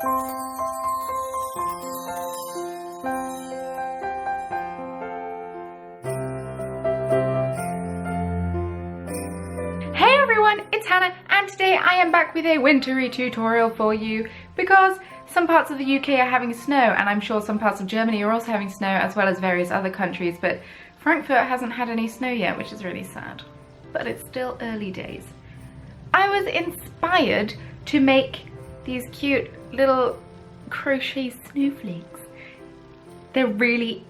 Hey everyone, it's Hannah, and today I am back with a wintry tutorial for you because some parts of the UK are having snow, and I'm sure some parts of Germany are also having snow, as well as various other countries, but Frankfurt hasn't had any snow yet, which is really sad. But it's still early days. I was inspired to make these cute little crochet snowflakes. They're really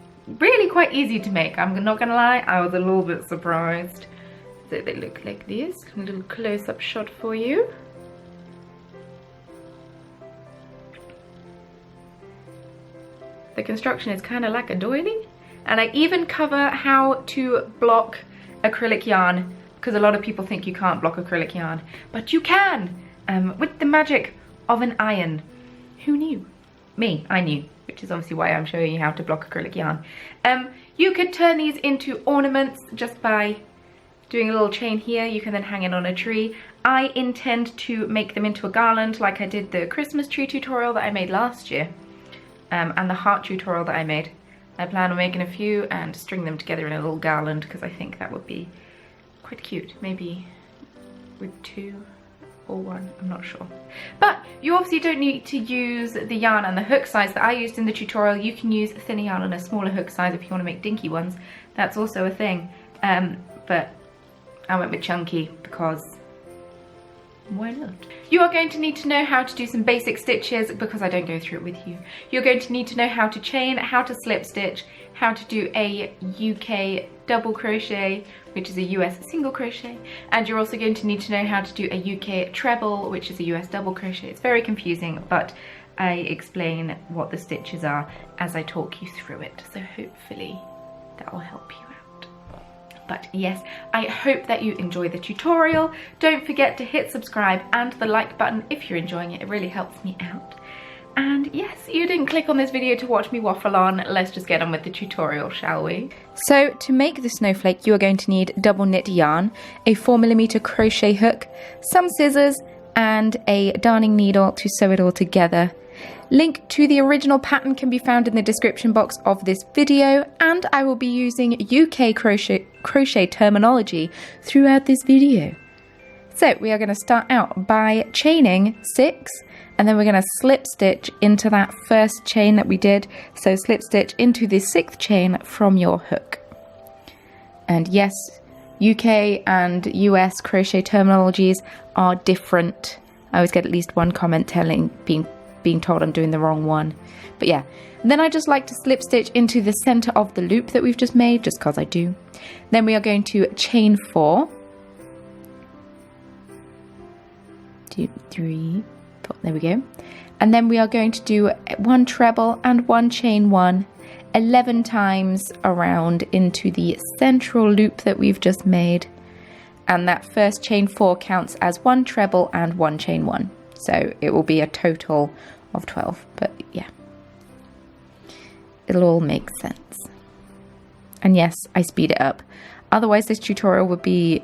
quite easy to make. I'm not gonna lie, I was a little bit surprised. So they look like this. A little close-up shot for you. The construction is kind of like a doily, and I even cover how to block acrylic yarn, because a lot of people think you can't block acrylic yarn, but you can, with the magic of an iron. Who knew? Me, I knew, which is obviously why I'm showing you how to block acrylic yarn. You could turn these into ornaments just by doing a little chain here. You can then hang it on a tree. I intend to make them into a garland like I did the Christmas tree tutorial that I made last year, and the heart tutorial that I made. I plan on making a few and string them together in a little garland because I think that would be quite cute. Maybe with 2 or 1, I'm not sure. But you obviously don't need to use the yarn and the hook size that I used in the tutorial. You can use thinner yarn and a smaller hook size if you want to make dinky ones. That's also a thing. But I went with chunky because why not? You are going to need to know how to do some basic stitches because I don't go through it with you. You're going to need to know how to chain, how to slip stitch, how to do a UK double crochet, which is a US single crochet, and you're also going to need to know how to do a UK treble, which is a US double crochet. It's very confusing, but I explain what the stitches are as I talk you through it, so hopefully that will help you out. But yes, I hope that you enjoy the tutorial. Don't forget to hit subscribe and the like button if you're enjoying it. It really helps me out. And yes, you didn't click on this video to watch me waffle on. Let's just get on with the tutorial, shall we? So to make the snowflake, you are going to need double knit yarn, a 4mm crochet hook, some scissors, and a darning needle to sew it all together. Link to the original pattern can be found in the description box of this video, and I will be using UK crochet terminology throughout this video. So we are going to start out by chaining 6, and then we're going to slip stitch into that first chain that we did. So slip stitch into the 6th chain from your hook. And yes, UK and US crochet terminologies are different. I always get at least one comment being told I'm doing the wrong one. But yeah, and then I just like to slip stitch into the center of the loop that we've just made, just because I do. Then we are going to chain 4, 2, 3, 4, there we go. And then we are going to do 1 treble and 1 chain 1 11 times around into the central loop that we've just made. And that first chain 4 counts as 1 treble and 1 chain 1. So it will be a total of 12, but yeah, it'll all make sense. And yes, I speed it up. Otherwise this tutorial would be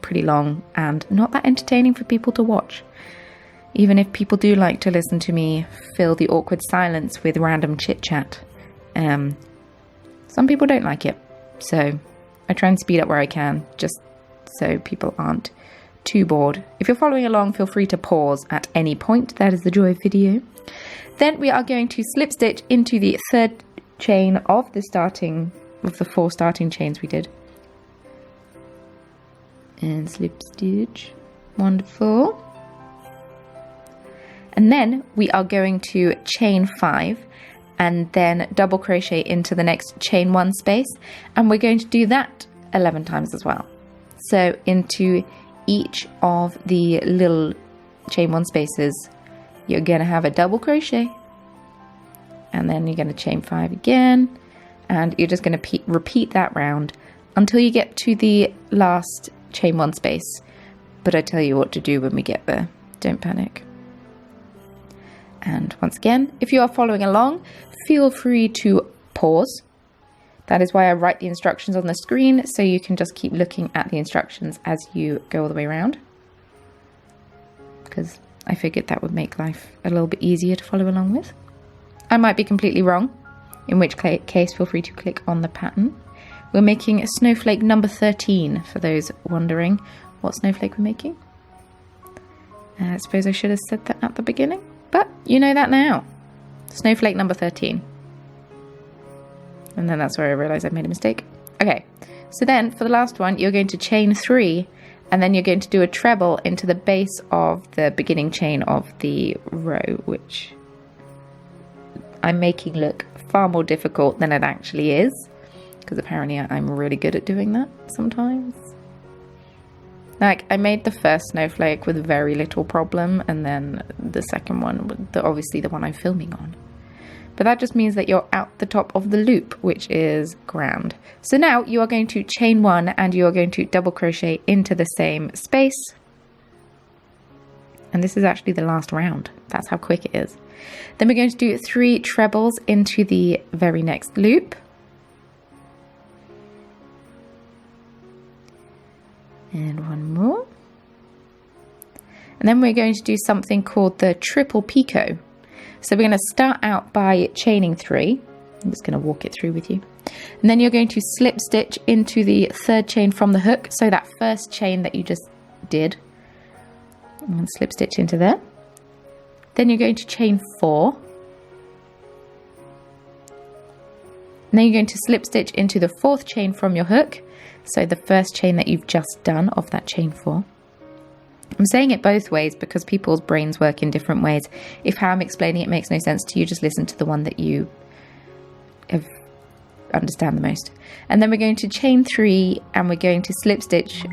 pretty long and not that entertaining for people to watch. Even if people do like to listen to me fill the awkward silence with random chit chat. Some people don't like it. So I try and speed up where I can, just so people aren't too bored. If you're following along, feel free to pause at any point. That is the joy of video. Then we are going to slip stitch into the 3rd chain of the 4 starting chains we did. And slip stitch. Wonderful. And then we are going to chain 5 and then double crochet into the next chain 1 space, and we're going to do that 11 times as well. So into each of the little chain 1 spaces, you're going to have a double crochet, and then you're going to chain 5 again, and you're just going to repeat that round until you get to the last chain 1 space. But I tell you what to do when we get there, don't panic. And once again, if you are following along, feel free to pause. That is why I write the instructions on the screen, so you can just keep looking at the instructions as you go all the way around. Because I figured that would make life a little bit easier to follow along with. I might be completely wrong, in which case feel free to click on the pattern. We're making snowflake number 13, for those wondering what snowflake we're making. I suppose I should have said that at the beginning, but you know that now. Snowflake number 13. And then that's where I realised I made a mistake. Okay, so then for the last one, you're going to chain 3, and then you're going to do a treble into the base of the beginning chain of the row, which I'm making look far more difficult than it actually is, because apparently I'm really good at doing that sometimes. Like, I made the first snowflake with very little problem, and then the second one, obviously the one I'm filming on. But that just means that you're out the top of the loop, which is grand. So now you are going to chain 1 and you are going to double crochet into the same space. And this is actually the last round. That's how quick it is. Then we're going to do 3 trebles into the very next loop. And 1 more. And then we're going to do something called the triple picot. So we're going to start out by chaining 3. I'm just going to walk it through with you. And then you're going to slip stitch into the 3rd chain from the hook. So that first chain that you just did. And slip stitch into there. Then you're going to chain 4. And then you're going to slip stitch into the 4th chain from your hook. So the first chain that you've just done of that chain 4. I'm saying it both ways because people's brains work in different ways. If how I'm explaining it makes no sense to you, just listen to the one that you understand the most. And then we're going to chain 3 and we're going to slip stitch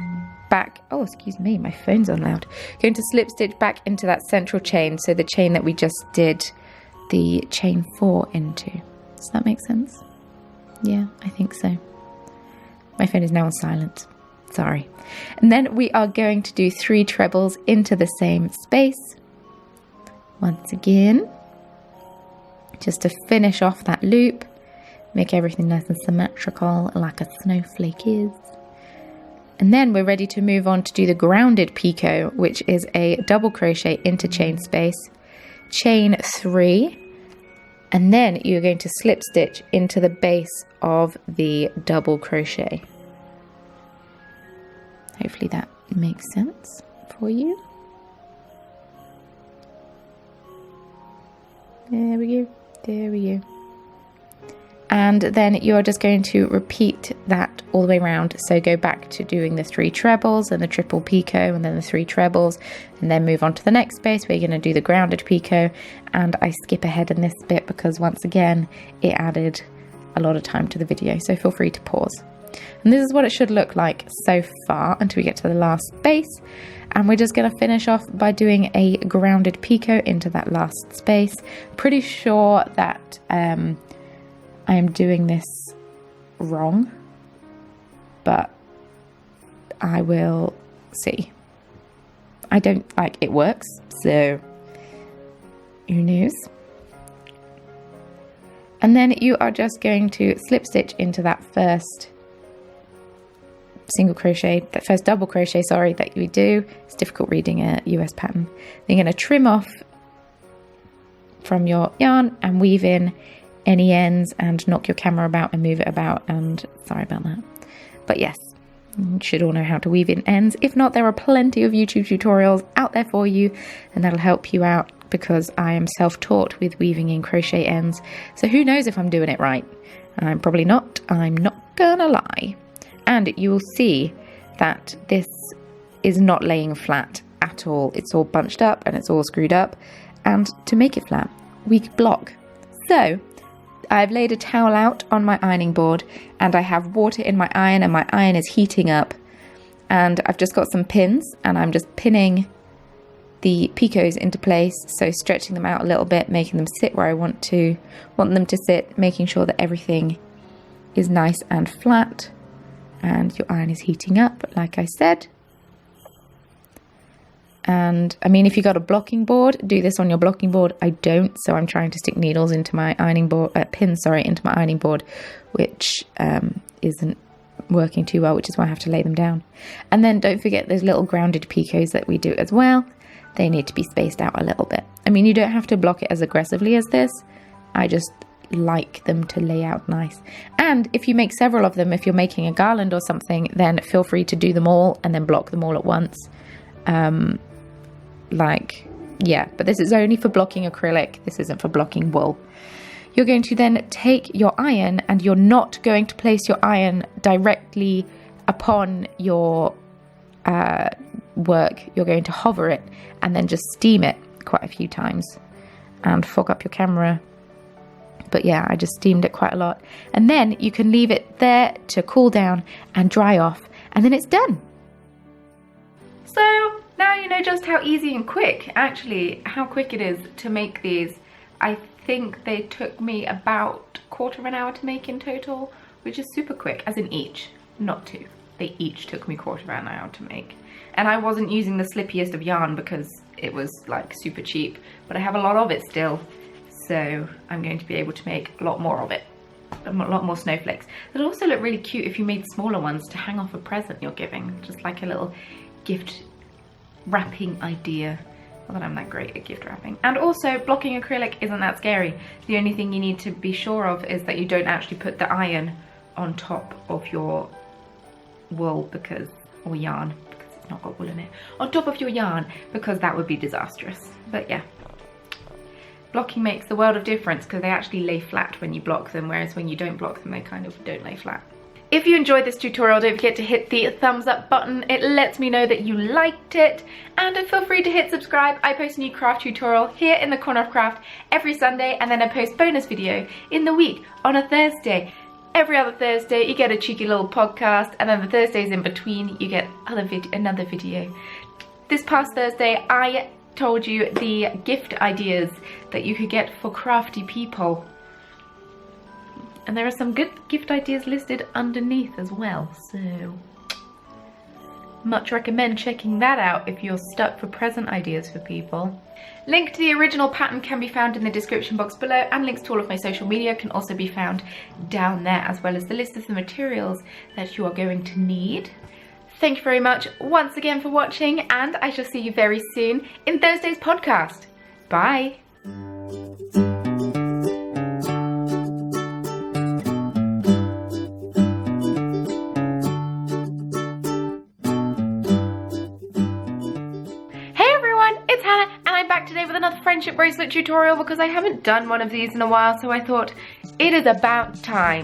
back. Oh, excuse me, my phone's on loud. Going to slip stitch back into that central chain. So the chain that we just did the chain 4 into. Does that make sense? Yeah, I think so. My phone is now on silent. Sorry. And then we are going to do 3 trebles into the same space. Once again, just to finish off that loop, make everything nice and symmetrical like a snowflake is. And then we're ready to move on to do the grounded picot, which is a double crochet into chain space, chain 3, and then you're going to slip stitch into the base of the double crochet. Hopefully that makes sense for you. There we go, there we go. And then you're just going to repeat that all the way around. So go back to doing the 3 trebles and the triple picot and then the 3 trebles, and then move on to the next space where you're going to do the grounded picot. And I skip ahead in this bit because once again, it added a lot of time to the video. So feel free to pause. And this is what it should look like so far until we get to the last space. And we're just going to finish off by doing a grounded picot into that last space. Pretty sure that I am doing this wrong, but I will see. I don't like it works, so who knows? And then you are just going to slip stitch into that first single crochet, that first double crochet, sorry, that you do. It's difficult reading a US pattern. Then you're going to trim off from your yarn and weave in any ends and knock your camera about and move it about, and sorry about that. But yes, you should all know how to weave in ends. If not, there are plenty of YouTube tutorials out there for you, and that'll help you out because I am self-taught with weaving in crochet ends. So who knows if I'm doing it right? I'm probably not. I'm not gonna lie. And you will see that this is not laying flat at all. It's all bunched up and it's all screwed up. And to make it flat, we block. So I've laid a towel out on my ironing board and I have water in my iron and my iron is heating up. And I've just got some pins and I'm just pinning the picots into place. So stretching them out a little bit, making them sit where I want them to sit, making sure that everything is nice and flat. And your iron is heating up, like I said. And I mean, if you got a blocking board, do this on your blocking board. I don't, so I'm trying to stick needles into my ironing board, pins, sorry, into my ironing board, which isn't working too well, which is why I have to lay them down. And then don't forget those little grounded picots that we do as well. they need to be spaced out a little bit. I mean, you don't have to block it as aggressively as this. I just like them to lay out nice. And if you make several of them, if you're making a garland or something, then feel free to do them all and then block them all at once. Yeah, but this is only for blocking acrylic. This isn't for blocking wool. You're going to then take your iron, and you're not going to place your iron directly upon your work. You're going to hover it and then just steam it quite a few times and fog up your camera. But yeah, I just steamed it quite a lot. And then you can leave it there to cool down and dry off, and then it's done. So now you know just how easy and quick, actually, how quick it is to make these. I think they took me about a quarter of an hour to make in total, which is super quick, as in each, not two. They each took me a quarter of an hour to make. And I wasn't using the slippiest of yarn because it was like super cheap, but I have a lot of it still. So I'm going to be able to make a lot more of it, a lot more snowflakes. It'll also look really cute if you made smaller ones to hang off a present you're giving, just like a little gift wrapping idea. Not that I'm that great at gift wrapping. And also, blocking acrylic isn't that scary. The only thing you need to be sure of is that you don't actually put the iron on top of your wool or yarn, because it's not got wool in it, on top of your yarn, because that would be disastrous. But yeah. Blocking makes the world of difference because they actually lay flat when you block them, whereas when you don't block them, they kind of don't lay flat. If you enjoyed this tutorial, don't forget to hit the thumbs up button. It lets me know that you liked it. And feel free to hit subscribe. I post a new craft tutorial here in the Corner of Craft every Sunday, and then I post bonus video in the week on a Thursday. Every other Thursday you get a cheeky little podcast, and then the Thursdays in between you get another video. This past Thursday I told you the gift ideas that you could get for crafty people, and there are some good gift ideas listed underneath as well, so much recommend checking that out if you're stuck for present ideas for people. Link to the original pattern can be found in the description box below, and links to all of my social media can also be found down there, as well as the list of the materials that you are going to need. Thank you very much once again for watching, and I shall see you very soon in Thursday's podcast. Bye! Hey everyone, it's Hannah, and I'm back today with another friendship bracelet tutorial because I haven't done one of these in a while, so I thought it is about time.